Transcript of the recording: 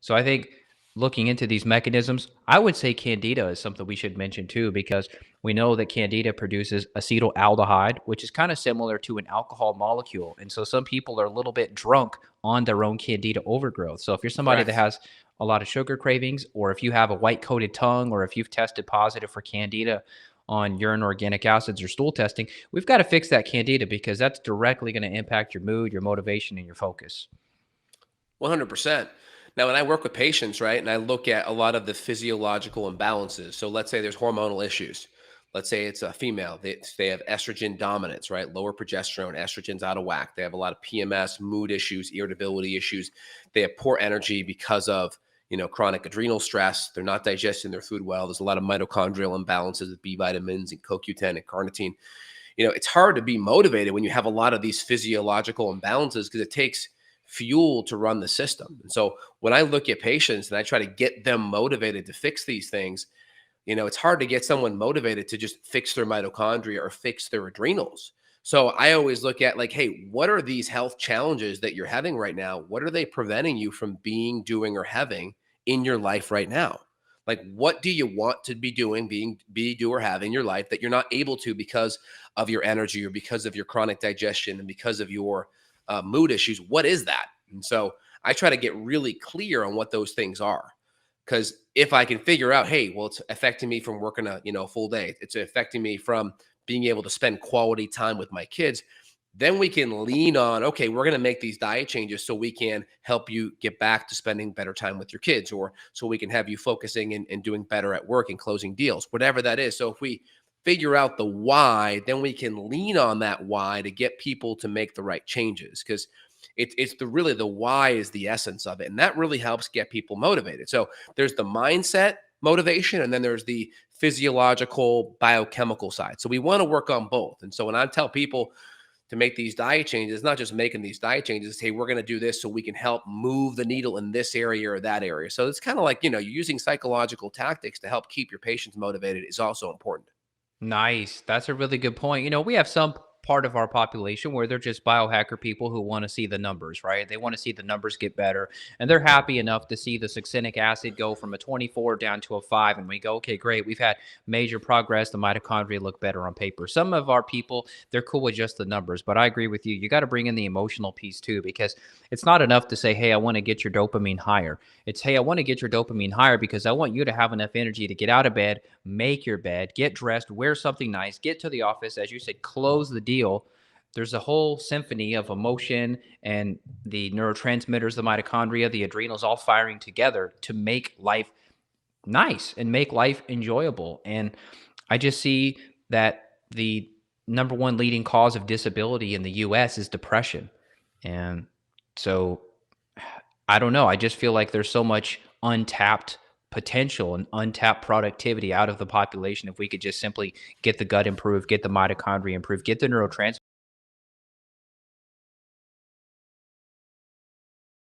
So I think looking into these mechanisms, I would say candida is something we should mention too, because we know that candida produces acetaldehyde, which is kind of similar to an alcohol molecule. And so some people are a little bit drunk on their own candida overgrowth. So if you're somebody that Correct. has a lot of sugar cravings, or if you have a white coated tongue, or if you've tested positive for candida on urine organic acids or stool testing, we've got to fix that candida because that's directly going to impact your mood, your motivation, and your focus. 100%. Now, when I work with patients, right, and I look at a lot of the physiological imbalances, so let's say there's hormonal issues. Let's say it's a female, they have estrogen dominance, right? Lower progesterone, estrogen's out of whack. They have a lot of PMS, mood issues, irritability issues. They have poor energy because of, chronic adrenal stress. They're not digesting their food well. There's a lot of mitochondrial imbalances with B vitamins and CoQ10 and carnitine. It's hard to be motivated when you have a lot of these physiological imbalances because it takes fuel to run the system. And so when I look at patients and I try to get them motivated to fix these things, it's hard to get someone motivated to just fix their mitochondria or fix their adrenals. So I always look at like, hey, what are these health challenges that you're having right now? What are they preventing you from being, doing, or having in your life right now? Like, what do you want to be doing, do, or have in your life that you're not able to because of your energy or because of your chronic digestion and because of your mood issues? What is that? And so I try to get really clear on what those things are. Because if I can figure out, hey, well, it's affecting me from working a full day, it's affecting me from being able to spend quality time with my kids, then we can lean on, okay, we're going to make these diet changes so we can help you get back to spending better time with your kids, or so we can have you focusing and doing better at work and closing deals, whatever that is. So if we figure out the why, then we can lean on that why to get people to make the right changes. Because it's the why is the essence of it. And that really helps get people motivated. So there's the mindset motivation, and then there's the physiological biochemical side. So we want to work on both. And so when I tell people to make these diet changes, it's not just making these diet changes. Hey, we're going to do this so we can help move the needle in this area or that area. So it's kind of like, you're using psychological tactics to help keep your patients motivated is also important. Nice. That's a really good point. We have some part of our population where they're just biohacker people who want to see the numbers, right? They want to see the numbers get better. And they're happy enough to see the succinic acid go from a 24 down to a 5. And we go, okay, great. We've had major progress. The mitochondria look better on paper. Some of our people, they're cool with just the numbers. But I agree with you. You got to bring in the emotional piece too, because it's not enough to say, hey, I want to get your dopamine higher. It's, hey, I want to get your dopamine higher because I want you to have enough energy to get out of bed, make your bed, get dressed, wear something nice, get to the office, as you said, close the deal. There's a whole symphony of emotion and the neurotransmitters, the mitochondria, the adrenals all firing together to make life nice and make life enjoyable. And I just see that the number one leading cause of disability in the US is depression. And so I don't know. I just feel like there's so much untapped potential and untapped productivity out of the population if we could just simply get the gut improved, get the mitochondria improved, get the neurotransmitters